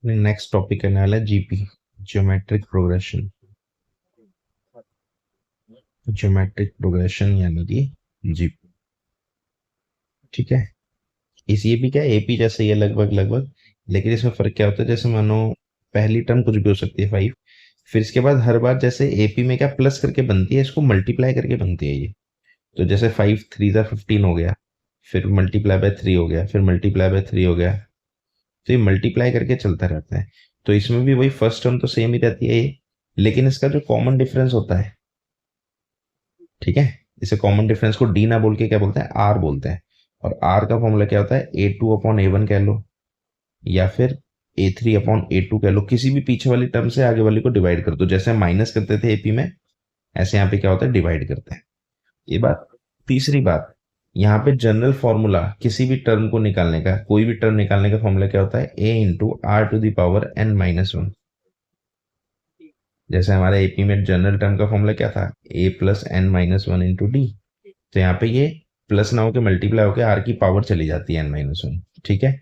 Next topic करने वाला है GP, geometric progression. Geometric progression यानी कि जीपी। ठीक है। इस ये भी क्या है, एपी जैसे ही है लगभग लगभग, लेकिन इसमें फर्क क्या होता है, जैसे मानो पहली टर्म कुछ भी हो सकती है 5, फिर इसके बाद हर बार जैसे एपी में क्या प्लस करके बनती है, इसको मल्टीप्लाई करके बनती है ये। तो जैसे 5 3 ज़ा 15 हो गया, फिर मल्टीप्लाई बाय 3 हो गया, फिर मल्टीप्लाई बाय 3 हो गया। तो ये मल्टीप्लाई करके चलता रहता है। तो इसमें भी वही फर्स्ट टर्म तो सेम ही रहती है ये, लेकिन इसका जो कॉमन डिफरेंस होता है, ठीक है, इसे कॉमन डिफरेंस को डी ना बोल के क्या बोलते हैं, आर बोलते हैं। और आर का फॉर्मूला क्या होता है, A2/A1 कह लो, या फिर A3/A2 कह लो। किसी भी पीछे वाली टर्म से आगे वाली को डिवाइड कर दो, जैसे हम माइनस करते थे एपी में, ऐसे यहाँ पे क्या होता है, डिवाइड करते हैं। ये बात। तीसरी बात, यहाँ पे जनरल फॉर्मूला किसी भी टर्म को निकालने का, कोई भी टर्म निकालने का फॉर्मूला क्या होता है, A × R⁴ जैसे हमारे एपी में जनरल टर्म का फॉर्मूला क्या था, A + n−1 × D। तो यहाँ पे ये प्लस ना होकर मल्टीप्लाई होकर आर की पावर चली जाती है n−1। ठीक है।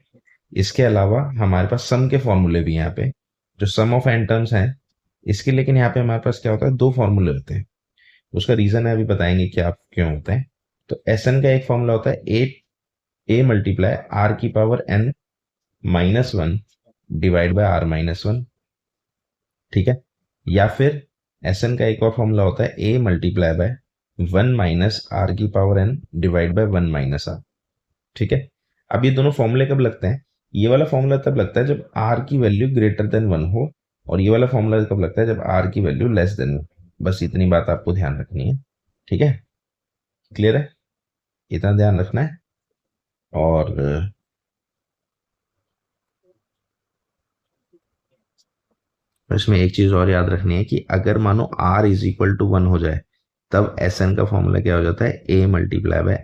इसके अलावा हमारे पास सम के फॉर्मूले भी यहाँ पे, जो सम ऑफ एन टर्म्स हैं इसके, लेकिन यहाँ पे हमारे पास क्या होता है, दो फॉर्मूले होते हैं। उसका रीजन है, अभी बताएंगे कि आप क्यों होते हैं। तो एस एन का एक फॉर्मूला होता है A × R⁴ divide by R−1। ठीक है। या फिर एस एन का एक और फॉर्मूला होता है A × 1 - R⁴ divide by 1 - R। ठीक है। अब ये दोनों फॉर्मूले कब लगते हैं, ये वाला फॉर्मूला तब लगता है जब आर की वैल्यू ग्रेटर देन 1 हो, और ये वाला फॉर्मूला कब लगता है, जब आर की वैल्यू लेस देन 1। बस इतनी बात आपको ध्यान रखनी है। ठीक है, क्लियर है, इतना ध्यान रखना है। और इसमें एक चीज और याद रखनी है कि अगर मानो r = 1 हो जाए, तब एस एन का फॉर्मूला क्या हो जाता है, A ×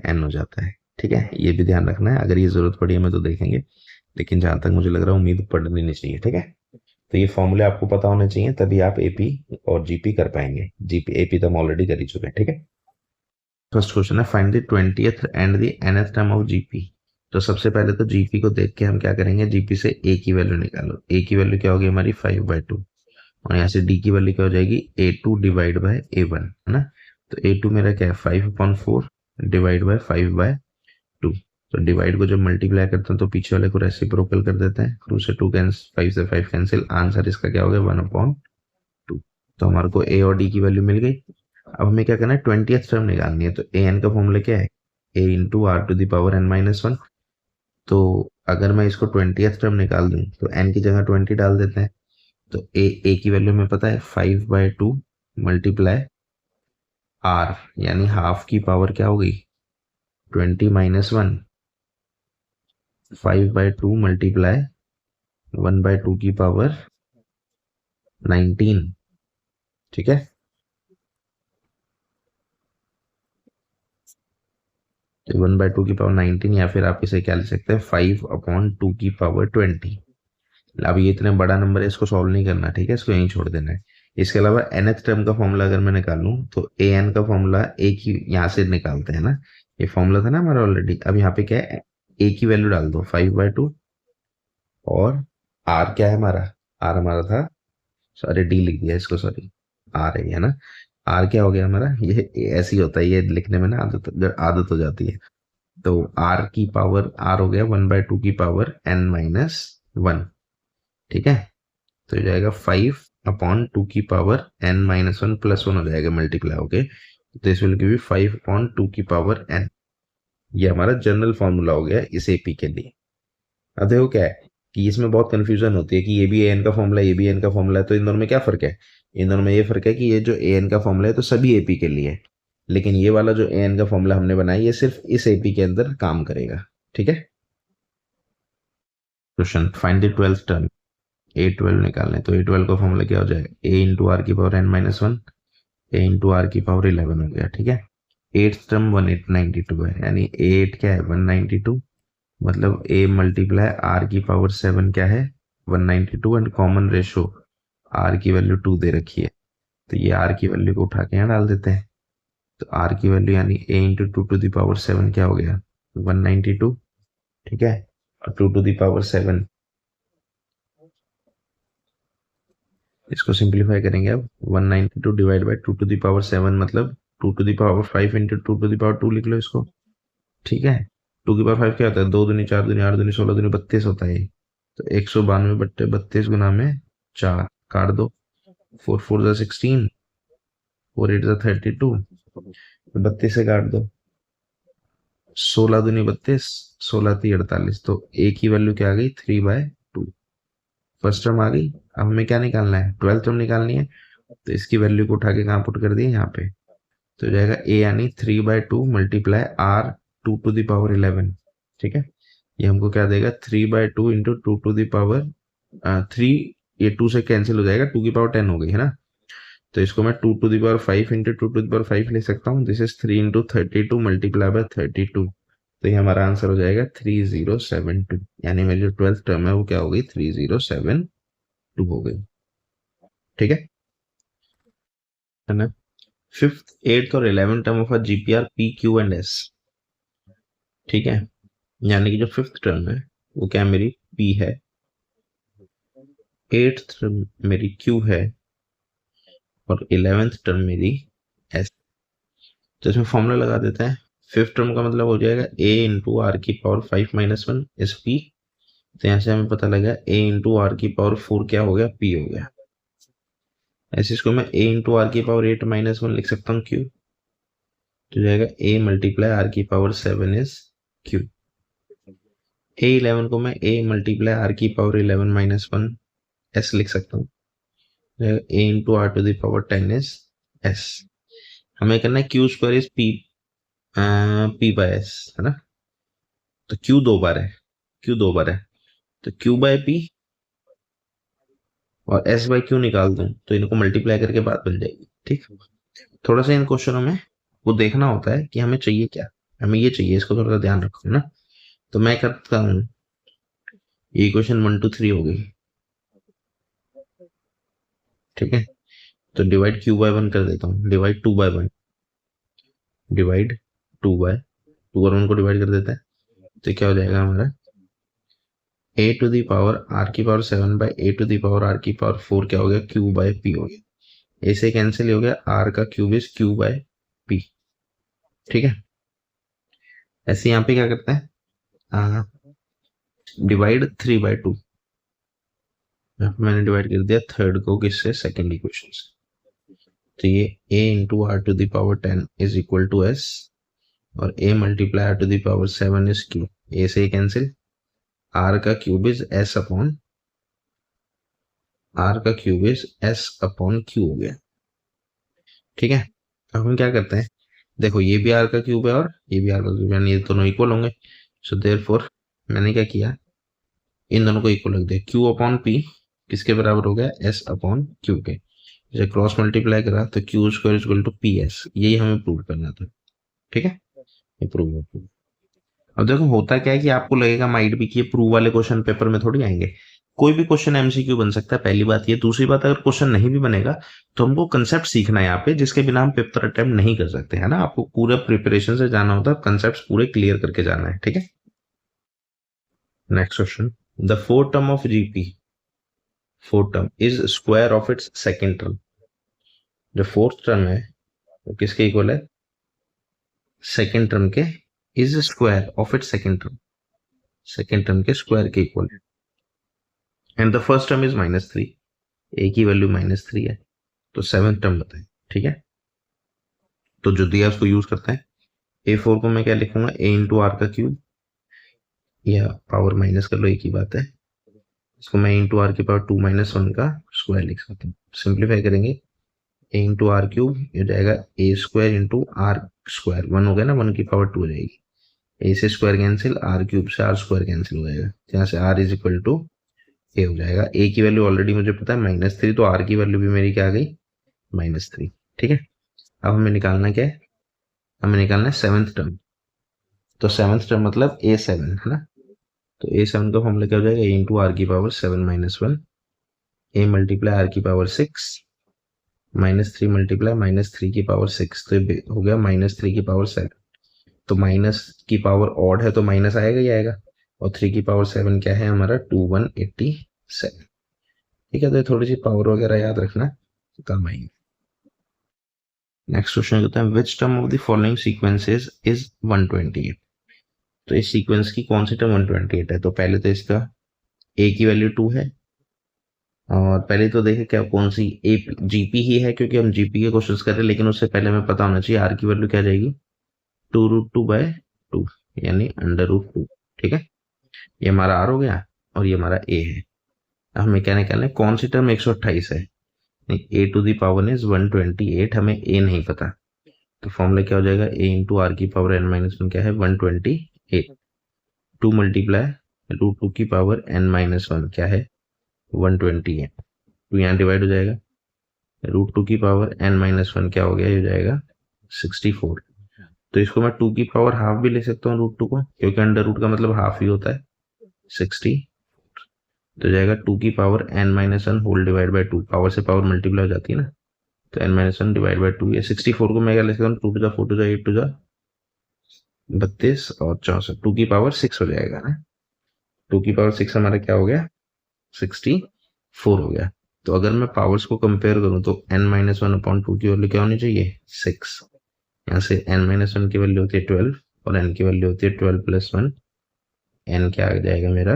n हो जाता है। ठीक है, ये भी ध्यान रखना है। अगर ये जरूरत पड़ी हमें तो देखेंगे, लेकिन जहां तक मुझे लग रहा है उम्मीद पड़नी नहीं चाहिए। ठीक है। तो ये फॉर्मूले आपको पता होने चाहिए, तभी आप एपी और जीपी कर पाएंगे। जीपी एपी तो हम ऑलरेडी कर ही चुके हैं। ठीक है। फर्स्ट क्वेश्चन है, find the 20th and the nth term of GP. तो सबसे पहले तो जीपी को देख के हम क्या करेंगे, जीपी से ए की वैल्यू निकालो। ए की वैल्यू क्या होगी हमारी, 5/2। और यहाँ से डी की वैल्यू क्या हो जाएगी, A2 डिवाइड बाय A1, है ना। तो A2 मेरा क्या है, 5/4 डिवाइड बाय 5/2। तो डिवाइड को जब मल्टीप्लाई करते हैं तो पीछे वाले को रेसिप्रोकल कर देते हैं, 2 से 2 कैंसिल, 5 से 5 कैंसिल, आंसर इसका क्या हो गया, 1/2। तो हमारे को ए और डी की वैल्यू मिल गई। अब हमें क्या करना है, 20th टर्म निकालनी है। तो ए एन का फॉर्मूला क्या है, A × R⁴ तो अगर मैं इसको 20th टर्म निकाल दूं तो एन की जगह 20 डाल देते हैं। तो ए की वैल्यू में पता है 5/2 मल्टीप्लाई आर, यानी हाफ की पावर क्या हो गई, 20 - 1। 5/2 मल्टीप्लाई 1/2 की पावर 19। ठीक है। तो 1/2 की पावर 19, या फिर आप इसे क्या लिख सकते हैं, 5/2 की पावर 20। अब ये इतना बड़ा नंबर है, इसको सॉल्व नहीं करना। ठीक है, इसको यहीं छोड़ देना है। इसके अलावा nth टर्म का फॉर्मूला अगर मैं निकालूं तो ए एन का फॉर्मूला ए की यहाँ से निकालते हैं ना, ये फॉर्मूला था ना हमारा ऑलरेडी। अब यहाँ पे क्या है, ए की वैल्यू डाल दो 5/2, और आर क्या है हमारा, आर हमारा था, सॉरी डी लिख दिया इसको, सॉरी आर है ना। आर क्या हो गया हमारा, ये ऐसे ही होता है, ये लिखने में ना आदत आदत हो जाती है। तो आर की पावर, आर हो गया 1/2 की पावर n-1। ठीक है। तो हो जाएगा 5/2 की पावर n-1 +1 हो जाएगा मल्टीप्लाई होके। तो दिस विल गिव यू 5/2 की पावर n। ये हमारा जनरल फॉर्मूला हो गया इस एपी के लिए। अब देखो क्या है कि इसमें बहुत कंफ्यूजन होती है कि ये भी एन का फॉर्मूला, ये भी एन का फॉर्मूला है। तो इन दोनों में क्या फर्क है, इन दोनों में ये फर्क है कि ये जो ए एन का फॉर्मूला है तो सभी एपी के लिए है, लेकिन ये वाला जो ए एन का फॉर्मूला हमने बनाया ये सिर्फ इस एपी के अंदर काम करेगा। ठीक है। Question, find the 12th term. A12 निकालना है। तो A12 का फॉर्मूला क्या हो जाएगा, A × R⁴ A × R⁴ हो गया। ठीक है। 8th टर्म 1892 है, यानी A8 क्या है, 192। मतलब A × R⁴ क्या है, 192। एंड कॉमन रेशो R की वैल्यू 2 दे रखी है, तो ये R की वैल्यू को उठा के यहाँ डाल देते हैं। तो R की वैल्यू यानी A × 2⁴ क्या हो गया, 192। ठीक है। और 2⁴ इसको सिंप्लीफाई करेंगे अब 192 divide by 2 to the power 7 मतलब 2 to the power 5 into 2 to the power 2 लिख लो इसको। ठीक है, 2 की पावर 5 क्या होता है, 2 दूनी 4 दूनी 8 दूनी 16 दूनी 32 होता है ये। तो 192 बट्टे 32 गुना में 4 काट दो, 4 4 जा 16, 4 8 जा 32, 32 से काट दो, 16 दूनी 32, 16 ती 48, तो ए की वैल्यू क्या आ गई 3/2। फर्स्ट टर्म आ गई। अब हमें क्या निकालना है, 12th टर्म निकालनी है। तो इसकी वैल्यू को उठा के कहाँ पुट कर दिए, यहाँ पे। तो हो जाएगा ए यानी 3/2 मल्टीप्लाई आर 2 टू द पावर 11। ठीक है, ये हमको क्या देगा 3/2 इंटू 2 टू द पावर 3, ये 2 से कैंसिल हो जाएगा, 2 की पावर 10 हो गई है ना। तो इसको मैं 2 to the power 5 into 2 to the power 5 ले सकता हूँ। This is 3 into 32 multiply by 32। तो ये हमारा आंसर हो जाएगा 3072, यानी मेरी जो 12th टर्म है वो क्या हो गई 3072 हो गई। ठीक है ना। 5th 8th और 11th term of GPR P Q and S. ठीक है, यानी कि जो 5th टर्म है वो क्या मेरी पी है, 8th टर्म मेरी क्यू है और 11th टर्म मेरी एस। तो इसमें फॉर्मूला लगा देते हैं। 5th टर्म का मतलब हो जाएगा a इंटू आर की पावर 5 माइनस 1 इज पी। तो यहाँ से हमें पता लगा a इंटू आर की पावर 4 क्या हो गया, p हो गया। ऐसे इसको मैं a इंटू आर की पावर 8 माइनस 1 लिख सकता हूँ q। तो जाएगा a मल्टीप्लाई आर की पावर 7 इज q। a11 को मैं a मल्टीप्लाई आर की पावर 11 माइनस 1 s लिख सकता हूँ। a into r to the power 10 is s। हमें करना है q square is p by s, है ना। तो q 2 बार है, q 2 बार है, तो q बाय p और s बाय q निकाल दूं तो इनको मल्टीप्लाई करके बात बन जाएगी। ठीक, थोड़ा सा इन क्वेश्चनों में वो देखना होता है कि हमें चाहिए क्या, हमें ये चाहिए, इसको थोड़ा सा ध्यान रखो, है ना। तो मैं करता हूँ, ये इक्वेशन 1 2 3 हो गई। ठीक है, तो डिवाइड q बाय 1 कर देता हूँ, डिवाइड 2 बाय 1, डिवाइड 2 बाय 2 और 1 को डिवाइड कर देता है। तो क्या हो जाएगा हमारा a to the power r की power 7 by a to the power r की पावर 4 क्या हो गया, q बाय p हो गया। a से कैंसिल हो गया, r का cube is q by p। ठीक है, ऐसे यहाँ पे क्या करते हैं, डिवाइड 3/2। मैंने डिवाइड कर दिया थर्ड को किससे, सेकेंड इक्वेशन से। तो ये a into r to the power 10 is equal to s और a multiply r to the power 7 is q। a से कैंसिल, r का cube is s upon, r का cube is s upon q हो गया। ठीक है, अब हम क्या करते हैं, देखो ये भी r का क्यूब है और ये भी r का क्यूब, यानी ये दोनों इक्वल होंगे। सो देयरफॉर मैंने क्या किया, इन दोनों को इक्वल रख दिया। q अपॉन p किसके बराबर हो गया, s अपॉन q के। जैसे क्रॉस मल्टीप्लाई करा तो q square is equal to p s, यही हमें प्रूव करना था। ठीक है, ये प्रूव हो। अब देखो होता क्या है कि आपको लगेगा माइट भी कि ये प्रूव वाले क्वेश्चन पेपर में थोड़ी आएंगे, कोई भी क्वेश्चन एमसीक्यू बन सकता है, पहली बात ये। दूसरी बात, अगर क्वेश्चन नहीं भी बनेगा तो हमको कंसेप्ट सीखना है यहाँ पे, जिसके बिना हम पेपर अटेम्प्ट नहीं कर सकते, है ना। आपको पूरा प्रिपरेशन से जाना होता है, कंसेप्ट पूरे क्लियर करके जाना है। ठीक है, next question, the fourth term of GP, fourth term is square of its second term. जो फोर्थ टर्म है वो किसके इक्वल है, सेकेंड टर्म के, is square of its second term, second term के स्क्वायर के इक्वल है। And the first term is -3, ए की वैल्यू -3 है। तो सेवेंथ टर्म बताएं। ठीक है, तो जो दिया उसको यूज करते हैं। A4 को मैं क्या लिखूंगा, a इंटू आर का क्यूब, या पावर माइनस कर लो, एक ही बात है। इसको मैं इंटू आर की पावर 2 माइनस 1 का स्क्वायर लिख सकता हूँ। सिंप्लीफाई करेंगे, a इंटू आर क्यूब ये जाएगा a square into r square, 1 हो गया ना, 1 की पावर 2 हो जाएगी। a से स्क्वायर कैंसिल, आर क्यूब से आर स्क्वायर कैंसिल हो जाएगा, यहाँ से r is equal to a हो जाएगा। a की वैल्यू ऑलरेडी मुझे पता है -3, तो r की वैल्यू भी मेरी क्या आ गई, -3। ठीक है, अब हमें निकालना क्या है, हमें निकालना है सेवेंथ टर्म। तो सेवेंथ टर्म मतलब a7, है ना। तो a7 का फॉर्मूला क्या हो जाएगा, a इंटू आर की power 7 minus 1, a multiply r की पावर 6 -3 मल्टीप्लाई -3 की पावर 6, तो ये हो गया -3 की पावर 7। तो माइनस की पावर ऑड है तो माइनस आएगा ही आएगा, और 3 की पावर 7 क्या है हमारा 2187। ठीक है, तो थोड़ी सी पावर वगैरह याद रखना, काम आएंगे। नेक्स्ट क्वेश्चन कहता है which term of the following sequences is 128। तो इस सीक्वेंस की कौन सी टर्म 128 है? तो पहले तो इसका ए की वैल्यू 2 है, और पहले तो देखे क्या कौन सी ए जीपी ही है, क्योंकि हम जीपी के क्वेश्चन कर रहे हैं, लेकिन उससे पहले हमें पता होना चाहिए आर की वैल्यू क्या जाएगी, 2√2/2, यानी √2। ठीक है, ये हमारा आर हो गया और ये हमारा ए है। अब हमें क्या निकालना है, कौन सी टर्म 128 है? ए टू दी पावर इज 128, हमें ए नहीं पता, तो फॉर्मूला क्या हो जाएगा, ए इंटू आर की पावर n-1 क्या है 128, 2 मल्टीप्लाई √2 की पावर n-1 क्या है 128, तो यहाँ डिवाइड हो जाएगा, √2 की पावर n-1 क्या हो गया, ये हो जाएगा 64। तो इसको मैं 2 की पावर हाफ भी ले सकता हूँ √2 को, क्योंकि अंडर रूट का मतलब हाफ ही होता है 60। तो जाएगा 2 की power n-1 whole divide by 2, power से पावर मल्टीप्लाई हो जाती है ना, तो n-1 डिवाइड बाई 2, ये 64 को मैं क्या ले सकता हूँ, 2 टू जा 4 टू जा 8 टू जा 32 और 64, 2 की पावर 6 हो जाएगा ना, 2 की पावर 6 हमारा क्या हो गया 64 हो गया। तो अगर मैं पावर्स को कंपेयर करूं तो n-1/2 की वैल्यू क्या होनी चाहिए 6, यहाँ से n-1 की वैल्यू होती है 12 और n की वैल्यू होती है 12 + 1, n क्या आ जाएगा मेरा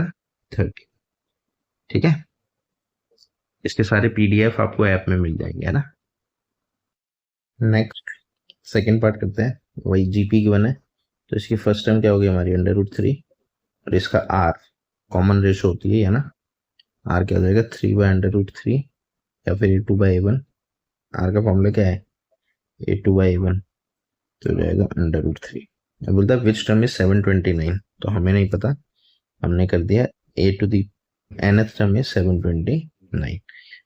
30। ठीक है, इसके सारे पीडीएफ आपको ऐप में मिल जाएंगे, है ना। नेक्स्ट सेकेंड पार्ट करते हैं, वही जीपी की वन है, तो इसकी फर्स्ट टर्म क्या होगी हमारी √3, और इसका आर कॉमन रेशो होती है ना, आर क्या हो जाएगा 3/√3 या फिर a2/a1, आर का फॉर्मूला क्या है a2/a1, तो हो जाएगा √3। अब बोलता है विच टर्म इज 729, तो हमें नहीं पता, हमने कर दिया a to the nth term is 729,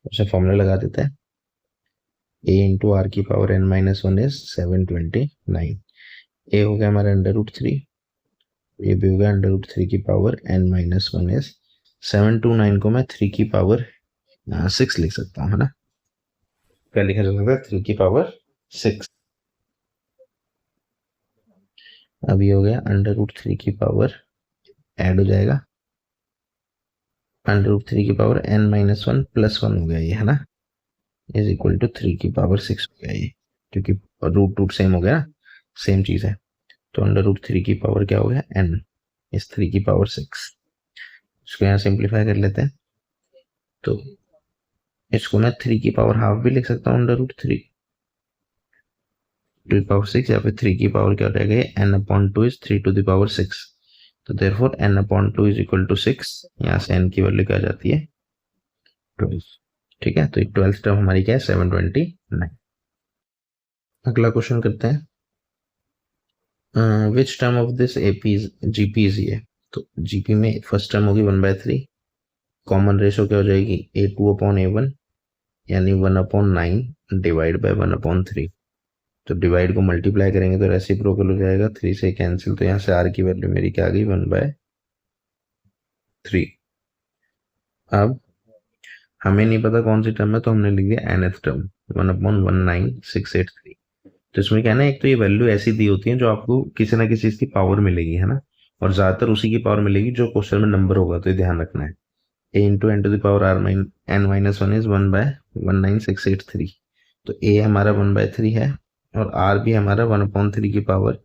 उसे फॉर्मूला लगा देता है, a इंटू आर की पावर n-1 इज 729, a हो गया हमारा √3, ये भी हो गया √3 की पावर n-1 इज 729 को मैं 3 की पावर 6 लिख सकता हूँ, है ना, क्या लिखा जा सकता है 3 की पावर 6। अब ये हो गया √3 की पावर ऐड हो जाएगा, √3 की पावर n-1 + 1 हो गया ये, है ना, इज इक्वल टू 3 की पावर 6 हो गया ये, क्योंकि रूट सेम हो गया, सेम चीज है। तो √3 की पावर क्या हो गया n इस 3 की पावर 6, इसको यहाँ सिंप्लीफाई कर लेते हैं, तो इसको मैं 3 की पावर हाफ भी लिख सकता हूँ √3 टू द पावर 6, या फिर 3 की पावर क्या हो जाएगा, n/2 is 3 to the power 6, तो therefore n/2 is equal to 6, यहाँ से n की वैल्यू क्या जाती है 12। ठीक है, तो 12th टर्म हमारी क्या है 729। अगला क्वेश्चन करते हैं, which term of this GP is ये, तो जीपी में फर्स्ट टर्म होगी 1/3, कॉमन रेशो क्या हो जाएगी a2/a1, यानी 1/9 डिवाइड बाय 1/3, तो डिवाइड को मल्टीप्लाई करेंगे तो रेसिप्रोकल हो जाएगा, 3 से कैंसिल, तो यहाँ से r की वैल्यू मेरी क्या आ गई 1/3। अब हमें नहीं पता कौन सी टर्म है, तो हमने लिख दिया nth टर्म 1/19683। तो इसमें क्या है ना, एक तो ये वैल्यू ऐसी दी होती है जो आपको किसी ना किसी चीज की पावर मिलेगी, है ना, और ज्यादातर उसी की पावर मिलेगी जो क्वेश्चन में नंबर होगा, तो ये ध्यान रखना है, a into n to the power n-1 is 1/19683, तो a हमारा 1/3 है और r भी हमारा 1/3 की पावर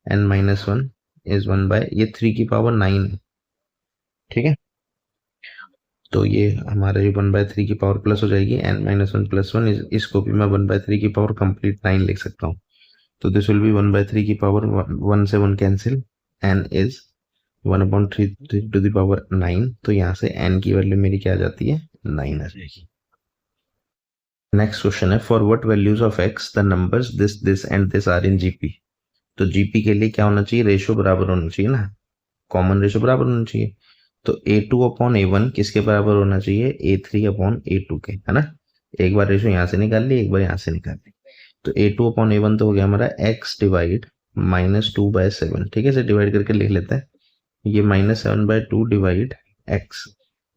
n-1 इज 1 ये 3 की पावर 9 है। ठीक है, तो ये हमारा ये 1/3 की पावर प्लस हो जाएगी n-1 + 1, इसको भी मैं 1/3 की पावर कंप्लीट 9 लिख सकता हूँ, तो दिस विल बी 1/3 की पावर 1 से 1 cancel, n is 1/3 to the power 9, तो यहाँ से n की वैल्यू मेरी क्या आ जाती है 9 आ जाएगी। नेक्स्ट क्वेश्चन है, for what values of x the numbers this and this are in GP, तो जीपी के लिए क्या होना चाहिए, रेशो बराबर होना चाहिए ना, कॉमन रेशो बराबर होना चाहिए, तो a2/a1 किसके बराबर होना चाहिए a3/a2 के, है ना, एक बार रेशो यहाँ से निकाल ली, एक बार यहाँ से निकाल ली, तो a2/a1 तो हो गया हमारा x डिवाइड -2/7, ठीक है, इसे डिवाइड करके लिख लेते हैं, ये -7/2 डिवाइड x,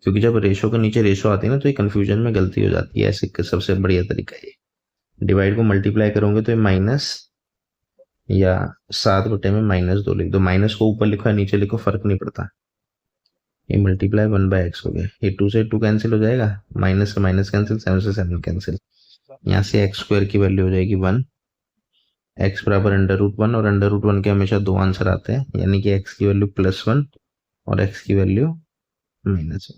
क्योंकि जब रेशो के नीचे रेशो आती है ना तो ये कंफ्यूजन में गलती हो जाती है, ऐसे सबसे बढ़िया तरीका ये, डिवाइड को मल्टीप्लाई करोगे तो ये माइनस या 7/में -2 लिख दो, माइनस को ऊपर लिखो या नीचे लिखो फर्क नहीं पड़ता, ये मल्टीप्लाई 1/x हो गया, ये 2 से 2 कैंसिल हो जाएगा, माइनस से माइनस कैंसिल, 7 से 7 कैंसिल, यहाँ से एक्स स्क्वायर की वैल्यू हो जाएगी 1, एक्स बराबर √1, और √1 के हमेशा 2 आंसर आते हैं, यानी कि एक्स की वैल्यू +1 और एक्स की वैल्यू -1,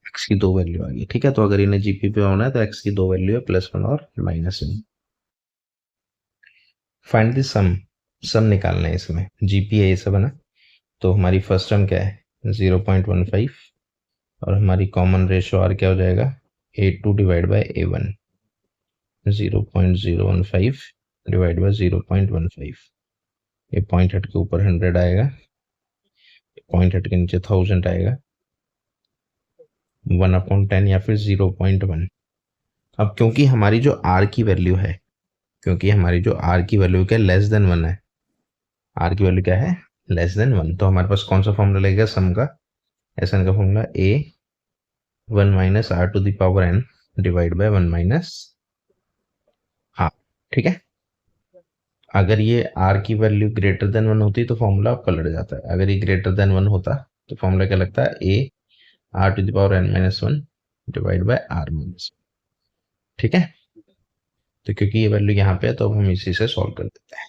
एक्स की 2 वैल्यू आ गई। ठीक है, तो अगर इन्हें जीपी पे होना है तो एक्स की 2 वैल्यू है, +1 और -1। फाइंड द सम, सम निकालना है इसमें, जीपी है ये सब है ना। तो हमारी फर्स्ट टर्म क्या है 0.15, और हमारी कॉमन रेशो आर क्या हो जाएगा A2 divide by A1, 0.015 divide by 0.15, ये पॉइंट हट के ऊपर 100 आएगा, पॉइंट हट के नीचे 1000 आएगा, 1/10 या फिर 0.1। अब क्योंकि हमारी जो आर की वैल्यू है, क्योंकि हमारी जो आर की वैल्यू क्या लेस देन 1 है, आर की वैल्यू क्या है लेस देन 1, तो हमारे पास कौन सा फॉर्मूला लगेगा सम का, एसन का formula A1 minus R to the power n divide by 1 minus R। ठीक है, अगर ये R की वैल्यू ग्रेटर देन 1 होती तो फॉर्मूला पलट जाता है, अगर ये ग्रेटर देन 1 होता तो फॉर्मूला क्या लगता है A R to the power n-1 divide by R minus. ठीक है, तो क्योंकि ये वैल्यू यहाँ पे है तो अब हम इसी से सॉल्व कर देते हैं।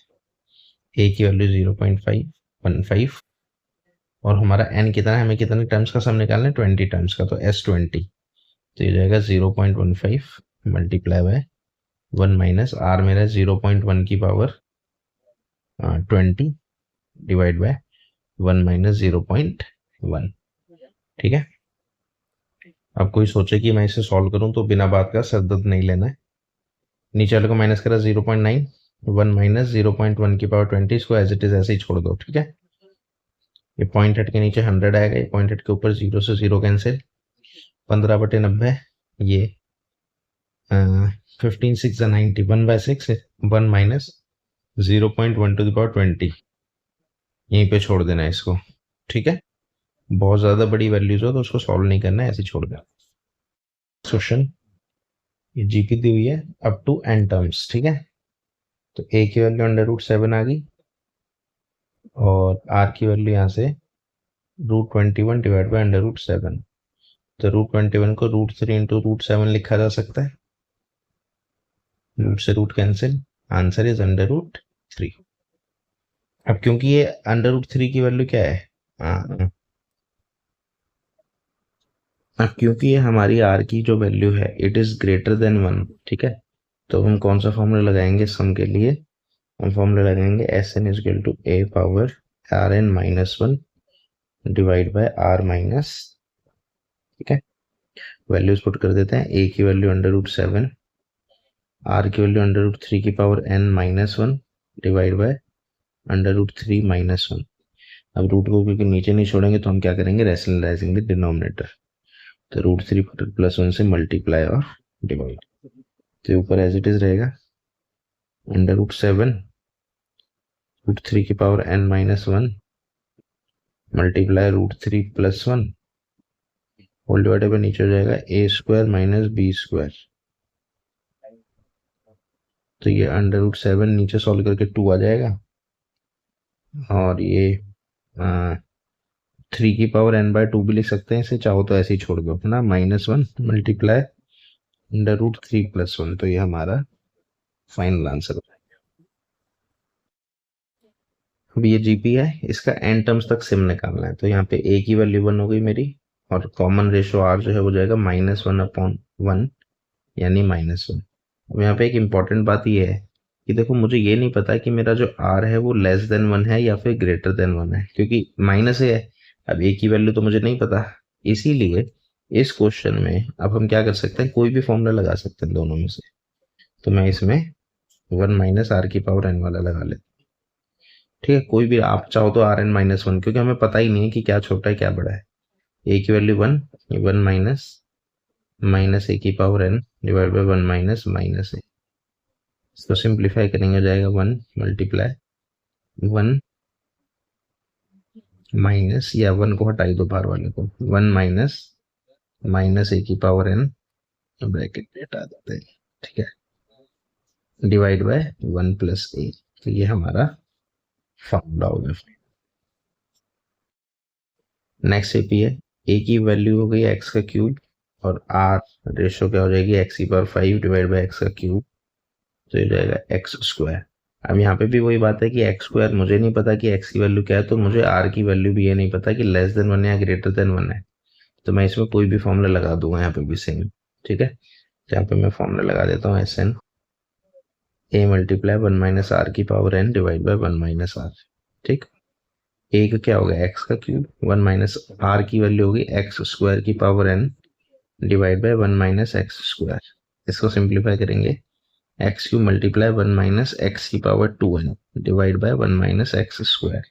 A की वैल्यू 0.515, और हमारा n कितना है, हमें कितने टर्म्स का सम निकालना है 20 टर्म्स का, तो S20, तो ये जाएगा 0.15 मल्टीप्लाई बाय 1 माइनस R मेरा 0.1 की पावर 20 डिवाइड बाय 1 माइनस 0.1। ठीक है, अब कोई सोचे कि मैं इसे सॉल्व करूं तो बिना बात का सरदर्द नहीं लेना है, नीचे वाले को माइनस करा 0.9, 1 माइनस 0.1 की पावर 20, इसको एज इट इज ऐसे ही छोड़ दो। ठीक है, ये पॉइंट हट के नीचे 100 आएगा, ये पॉइंट हट के ऊपर 0 से 0 कैंसिल, 15/90, ये 15 6 90, 1/6, 1 माइनस 0.1 टू द पावर 20, यहीं पे छोड़ देना है इसको। ठीक है, बहुत ज़्यादा बड़ी वैल्यूज हो तो उसको सॉल्व नहीं करना है, ऐसे छोड़ देना। क्वेश्चन, ये जीपी दी हुई है अप टू n टर्म्स। ठीक है, तो a की वैल्यू √7 आ गई, और r की वैल्यू यहाँ से √21 डिवाइड बाई √7, तो √21 को √3 इंटू √7 लिखा जा सकता है, रूट से रूट कैंसिल, आंसर इज √3। अब क्योंकि ये √3 की वैल्यू क्या है, अब क्योंकि ये हमारी r की जो वैल्यू है इट इज ग्रेटर देन 1। ठीक है, तो हम कौन सा फॉर्मूला लगाएंगे सम के लिए, हम फॉर्मूला लगाएंगे Sn is equal to a power Rn-1 divide by r minus. ठीक है, वैल्यूज पुट कर देते हैं, a की वैल्यू √7, r की वैल्यू √3 की power n-1 divide bye √3 minus 1। अब रूट को क्योंकि नीचे नहीं छोड़ेंगे तो हम क्या करेंगे रैशनलाइजिंग द डिनोमिनेटर, तो √3 +1 से मल्टीप्लाई और डिवाइड, तो ऊपर एज इट इज रहेगा √7 √3 की power n-1 multiply √3 +1 whole divided by नीचे हो जाएगा a² माइनस b², तो ये √7 नीचे सॉल्व करके 2 आ जाएगा, और ये 3 की पावर n/2 भी लिख सकते हैं, इसे चाहो तो ऐसे ही छोड़ दो ना, -1 मल्टीप्लाई √3 +1, तो ये हमारा फाइनल आंसर है। अब ये जीपी है, इसका n टर्म्स तक सिम निकालना है, तो यहाँ पे a की वैल्यू 1 हो गई मेरी, और कॉमन रेशो r जो है वो जाएगा -1/1, यानी -1। अब यहाँ पे एक इम्पॉर्टेंट बात ये है कि देखो मुझे ये नहीं पता कि मेरा जो r है वो लेस देन 1 है या फिर ग्रेटर देन 1 है, क्योंकि माइनस है। अब a की वैल्यू तो मुझे नहीं पता, इसीलिए इस क्वेश्चन में अब हम क्या कर सकते हैं, कोई भी फॉर्मूला लगा सकते हैं दोनों में से, तो मैं इसमें 1 माइनस r की पावर n वाला लगा लेता हूँ। ठीक है, कोई भी आप चाहो तो Rn-1, क्योंकि हमें पता ही नहीं है कि क्या छोटा है क्या बड़ा है। a की वैल्यू 1, 1 माइनस a की power n divide by 1 minus a, इसको सिंप्लीफाई करेंगे हो जाएगा 1 मल्टीप्लाई 1 माइनस, या 1 को हटाई दो बाहर वाले को, 1 माइनस a की पावर n ब्रैकेट में हटा देते हैं। ठीक है, डिवाइड बाय 1 प्लस a, तो ये हमारा फॉर्मूला हो गया। नेक्स्ट एपी है, ए की वैल्यू हो गई एक्स का क्यूब और आर रेशो क्या हो जाएगी एक्स की पावर 5 डिवाइड बाई एक्स का क्यूब, तो ये जाएगा एक्स स्क्वायर। अब यहाँ पे भी वही बात है कि एक्स स्क्वायर मुझे नहीं पता कि एक्स की वैल्यू क्या है, तो मुझे आर की वैल्यू भी ये नहीं पता कि लेस देन 1 या ग्रेटर देन 1 है, तो मैं इसमें कोई भी फॉर्मूला लगा दूंगा यहाँ पे भी सेम। ठीक है, तो यहाँ पे मैं फॉर्मूला लगा देता हूँ S N A multiply 1 minus R की power N divide by 1 minus R. ठीक, ए का क्या होगा एक्स का क्यूब, 1 माइनस आर की वैल्यू होगी एक्स स्क्वायर की power N divide by 1 minus X square. इसको सिंप्लीफाई करेंगे, X cube multiply 1 minus X की power 2n divide by 1 minus X square.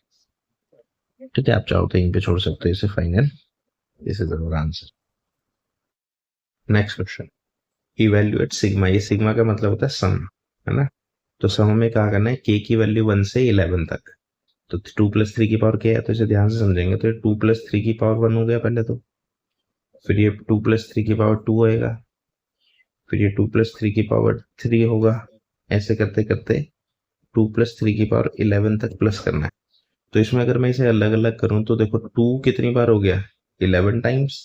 ठीक है, आप चाहो तो यहीं पे छोड़ सकते हो इसे final, this is our answer. Next question, evaluate sigma, ये सिग्मा का मतलब होता है सम, है ना। तो सम में क्या करना है, के की वैल्यू 1 से 11 तक, तो 2 प्लस 3 की पावर क्या है, तो इसे ध्यान से समझेंगे, तो 2 प्लस 3 की पावर 1 हो गया पहले, तो फिर ये 2 प्लस 3 की पावर 2 होएगा, फिर ये 2 प्लस 3 की पावर 3 होगा, ऐसे करते करते 2 प्लस 3 की पावर 11 तक प्लस करना है। तो इसमें अगर मैं इसे अलग अलग करूं तो देखो 2 कितनी बार हो गया, 11 टाइम्स,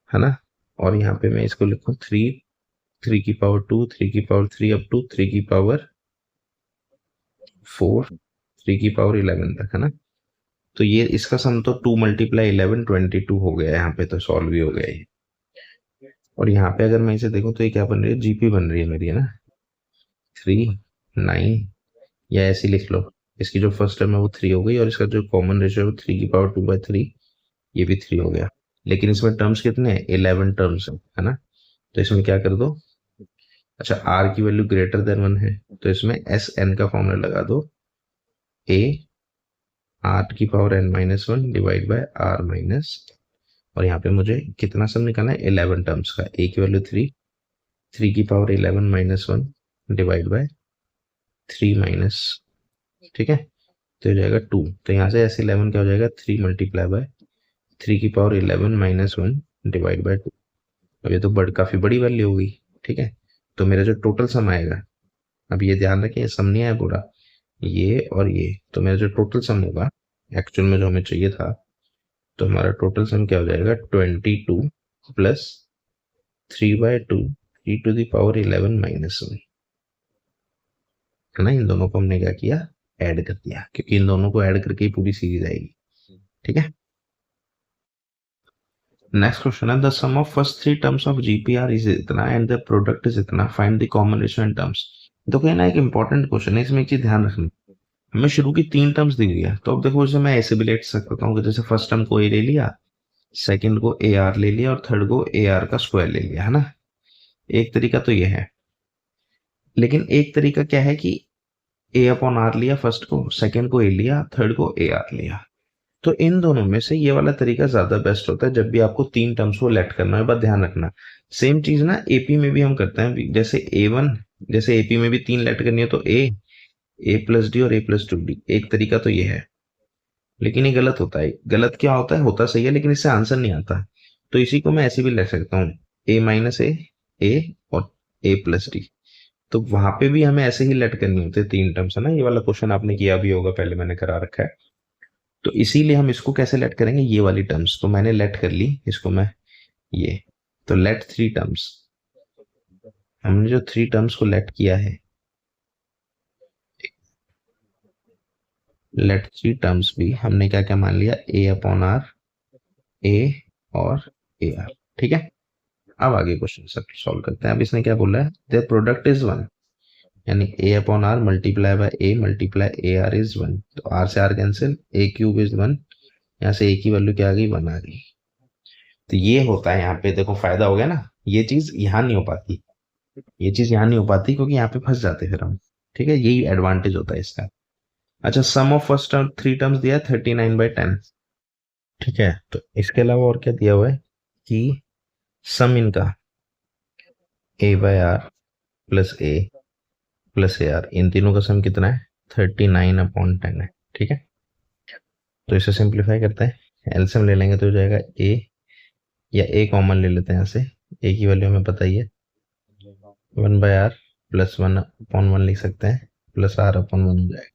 है ना। और यहाँ पे मैं इसको लिखूं 3, 3 की पावर 2, 3 की पावर 3 अप टू 3 की पावर 4, 3 की पावर 11 तक, है ना। तो ये इसका सम तो 2 मल्टीप्लाई 11 22 हो गया, यहाँ पे तो सॉल्व भी हो गया ये। और यहाँ पे अगर मैं इसे देखूं तो ये क्या बन रही है, जीपी बन रही है मेरी, है ना, 3 9, या ऐसे लिख लो, इसकी जो फर्स्ट टर्म है वो 3 हो गई और इसका जो कॉमन रेशियो है वो 3 की पावर 2/3, ये भी 3 हो गया। लेकिन इसमें टर्म्स कितने हैं, 11 टर्म्स है ना। तो इसमें क्या कर दो, अच्छा आर की वैल्यू ग्रेटर देन 1 है, तो इसमें एस एन का फॉर्मूला लगा दो, ए आर की power n minus 1 divide by r minus, और यहाँ पे मुझे कितना सम निकालना है, 11 टर्म्स का, ए की वैल्यू 3, 3 की power 11 minus 1 divide bye 3 minus, ठीक है, तो हो जाएगा 2, तो यहाँ से एस 11 क्या हो जाएगा, 3 मल्टीप्लाई बाय 3 की पावर 11 माइनस 1 डिवाइड बाय 2। अब ये तो काफी बड़ी वैल्यू होगी, ठीक है, तो मेरा जो टोटल सम आएगा, अब ये ध्यान रखें ये सम नहीं आया पूरा, ये और ये, तो मेरा जो टोटल सम होगा एक्चुअल में जो हमें चाहिए था, तो हमारा टोटल सम क्या हो जाएगा, 22 plus 3/2 3 to the power 11 minus 1, है ना। इन दोनों को हमने क्या किया, ऐड कर दिया, क्योंकि इन दोनों को ऐड करके ही पूरी सीरीज आएगी। ठीक है, नेक्स्ट क्वेश्चन है, the sum of first 3 terms of GPR is इतना एंड द प्रोडक्ट इज इतना, find the common ratio in terms. तो कहना ना एक इंपॉर्टेंट क्वेश्चन है, इसमें एक चीज ध्यान रखनी, हमें शुरू की 3 टर्म्स दी गई है, तो अब देखो इसे मैं ऐसे भी लिख सकता हूँ कि जैसे फर्स्ट टर्म को ए ले लिया, सेकंड को ए आर ले लिया और थर्ड को ए आर का स्क्वायर ले लिया, है ना। एक तरीका तो ये है, लेकिन एक तरीका क्या है कि ए अपॉन आर लिया फर्स्ट को, सेकंड को ए लिया, थर्ड को ए आर लिया। तो इन दोनों में से ये वाला तरीका ज्यादा बेस्ट होता है जब भी आपको 3 टर्म्स को लेट करना है, बस ध्यान रखना। सेम चीज ना एपी में भी हम करते हैं, जैसे ए1, जैसे एपी में भी 3 लेट करनी है तो ए प्लस डी और ए प्लस 2 डी, एक तरीका तो ये है, लेकिन ये गलत होता है। गलत क्या होता है, होता सही है लेकिन इससे आंसर नहीं आता, तो इसी को मैं ऐसे भी लिख सकता हूँ, ए माइनस ए और ए प्लस डी। तो वहां पे भी हमें ऐसे ही लेट करनी होती है 3 टर्म्स, है ना। ये वाला क्वेश्चन आपने किया भी होगा, पहले मैंने करा रखा है। तो इसीलिए हम इसको कैसे लेट करेंगे, ये वाली टर्म्स तो मैंने लेट कर ली, इसको मैं ये, तो लेट 3 टर्म्स, हमने जो 3 टर्म्स को लेट किया है, लेट 3 टर्म्स भी हमने क्या क्या मान लिया, ए अपॉन आर, ए और ए आर। ठीक है, अब आगे क्वेश्चन सब सॉल्व करते हैं। अब इसने क्या बोला है, देयर प्रोडक्ट इज 1, यानी A upon R multiply by A multiply A R is 1, तो आर से R cancel, A cube is 1, यहाँ से ए की वैल्यू क्या आ गई, 1 आ गई। तो ये होता है यहाँ पे, देखो फायदा हो गया ना, ये चीज यहाँ नहीं हो पाती, ये चीज यहाँ नहीं हो पाती क्योंकि यहाँ पे फंस जाते फिर हम। ठीक है, यही एडवांटेज होता है इसका। अच्छा, सम ऑफ फर्स्ट टर्म 3 टर्म्स दिया है 39/10। ठीक है, तो इसके अलावा और क्या दिया हुआ है कि सम इनका A by R plus A plus A R, इन तीनों का सम कितना है, 39/10 है। ठीक है, तो इसे सिंप्लीफाई करते हैं, एलसीएम ले लेंगे तो हो जाएगा ए, या ए कॉमन ले लेते हैं यहाँ से, ए की वैल्यू हमें पता ही है, 1/r प्लस 1/1 लिख सकते हैं, प्लस r/1 हो जाएगा।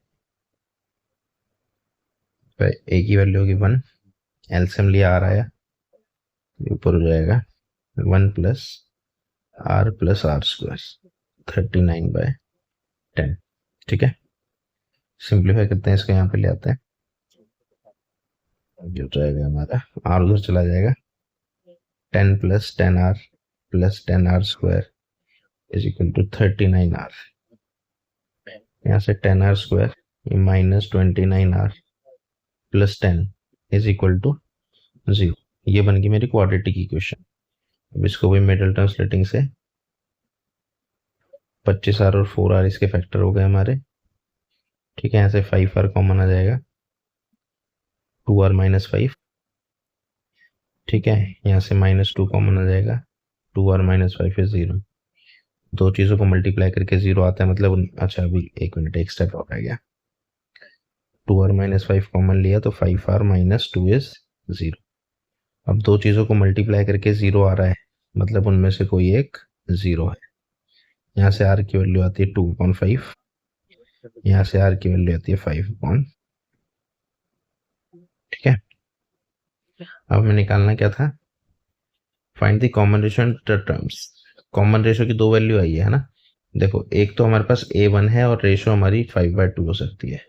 तो ए की वैल्यू होगी 1, एलसीएम लिया आ रहा है, ऊपर हो जाएगा 1 + r स्क्वायर 39/10। ठीक है, सिंप्लीफाई करते हैं, इसको यहाँ पे ले आते हैं, ये हो जाएगा हमारा, r उधर चला जाएगा, 10 + 10r + 10r स्क्वायर = 39r। यहाँ से 10r स्क्वायर -29r + 10 = 0। ये बन गई मेरी क्वाड्रेटिक इक्वेशन। अब इसको भी मिडिल टर्म स्प्लिटिंग से 25r और 4r इसके फैक्टर हो गए हमारे। ठीक है, यहाँ से 5r कॉमन आ जाएगा, 2r - 5। ठीक है, यहाँ से -2 कॉमन आ जाएगा, 2r - 5 = 0। दो चीज़ों को मल्टीप्लाई करके 0 आता है, मतलब अच्छा अभी एक मिनट, एक स्टेप और रह गया। 2r - 5 कॉमन लिया तो 5r - 2 = 0। अब दो चीज़ों को मल्टीप्लाई करके 0 आ रहा है, मतलब उनमें से कोई एक 0 है। यहाँ से r की वैल्यू आती है 2/5, यहाँ से r की वैल्यू आती है 5/। ठीक है, अब हमें निकालना क्या था, find the common ratio terms. Common ratio की दो वैल्यू आई है ना, देखो एक तो हमारे पास a1 है और रेशियो हमारी 5/2 हो सकती है,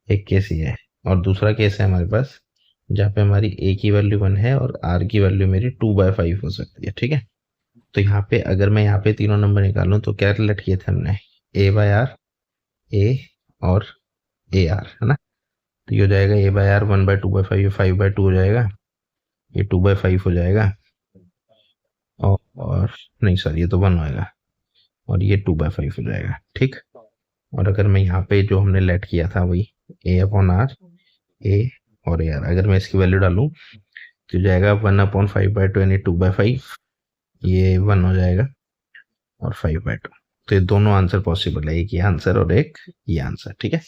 एक केस ये है। और दूसरा केस है हमारे पास जहाँ पे हमारी a की वैल्यू 1 है और r की वैल्यू मेरी 2/5 हो सकती है। ठीक है, तो यहाँ पे अगर मैं यहाँ पे तीनों नंबर निकालूं तो क्या रिलेट किए थे हमने, a/r, a और ar, है ना। तो ये हो जाएगा a/r 1/2/5, ये 5/2 हो जाएगा, ये 2/5 हो जाएगा, और नहीं सर ये तो 1 होएगा, और ये 2/5 हो जाएगा। ठीक, और अगर मैं यहाँ पे जो हमने लेट किया था वही a/r, a और ar, अगर मैं इसकी वैल्यू डालूं तो जाएगा 1/5/2 यानी 2/5, ये 1 हो जाएगा और 5/2। तो ये दोनों आंसर पॉसिबल है, एक ये आंसर और एक ये आंसर। ठीक है।